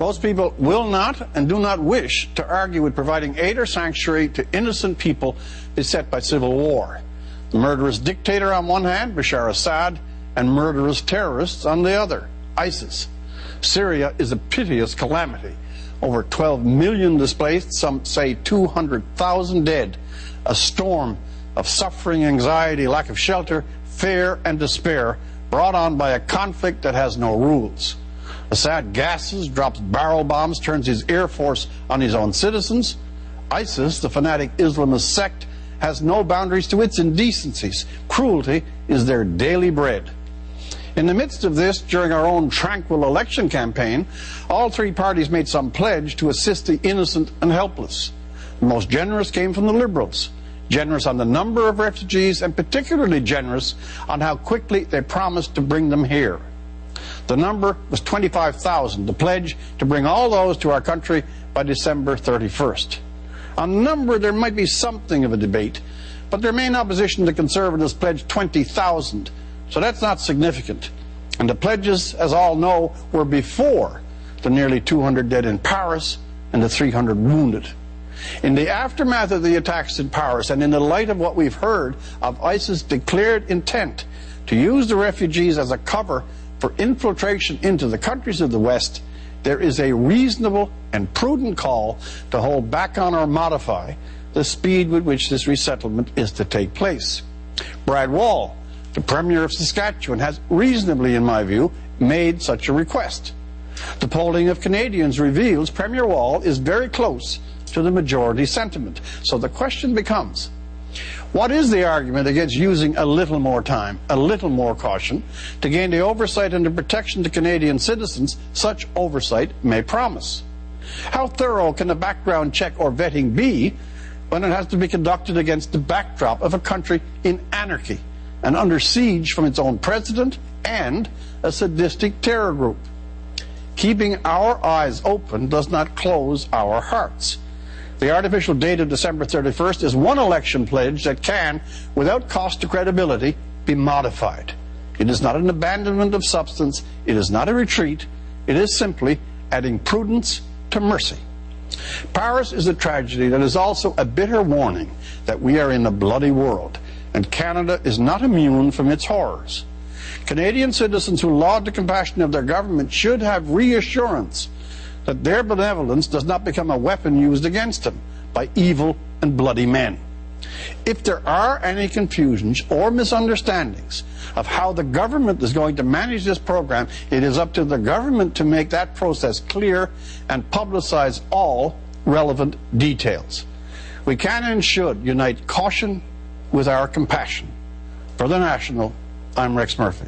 Most people will not and do not wish to argue with providing aid or sanctuary to innocent people beset by civil war. The murderous dictator on one hand, Bashar Assad, and murderous terrorists on the other, ISIS. Syria is a piteous calamity. Over 12 million displaced, some say 200,000 dead. A storm of suffering, anxiety, lack of shelter, fear and despair brought on by a conflict that has no rules. Assad gasses, drops barrel bombs, turns his air force on his own citizens. ISIS, the fanatic Islamist sect, has no boundaries to its indecencies. Cruelty is their daily bread. In the midst of this, during our own tranquil election campaign, all three parties made some pledge to assist the innocent and helpless. The most generous came from the Liberals, generous on the number of refugees and particularly generous on how quickly they promised to bring them here. The number was 25,000, the pledge to bring all those to our country by December 31st. On number, there might be something of a debate, but their main opposition to Conservatives pledged 20,000, so that's not significant. And the pledges, as all know, were before the nearly 200 dead in Paris and the 300 wounded. In the aftermath of the attacks in Paris, and in the light of what we've heard of ISIS' declared intent to use the refugees as a cover for infiltration into the countries of the West, there is a reasonable and prudent call to hold back on or modify the speed with which this resettlement is to take place. Brad Wall, the Premier of Saskatchewan, has reasonably, in my view, made such a request. The polling of Canadians reveals Premier Wall is very close to the majority sentiment. So the question becomes, what is the argument against using a little more time, a little more caution, to gain the oversight and the protection to Canadian citizens such oversight may promise? How thorough can a background check or vetting be when it has to be conducted against the backdrop of a country in anarchy and under siege from its own president and a sadistic terror group? Keeping our eyes open does not close our hearts. The artificial date of December 31st is one election pledge that can, without cost to credibility, be modified. It is not an abandonment of substance. It is not a retreat. It is simply adding prudence to mercy. Paris is a tragedy that is also a bitter warning that we are in a bloody world, and Canada is not immune from its horrors. Canadian citizens who laud the compassion of their government should have reassurance that their benevolence does not become a weapon used against them by evil and bloody men. If there are any confusions or misunderstandings of how the government is going to manage this program, it is up to the government to make that process clear and publicize all relevant details. We can and should unite caution with our compassion. For The National, I'm Rex Murphy.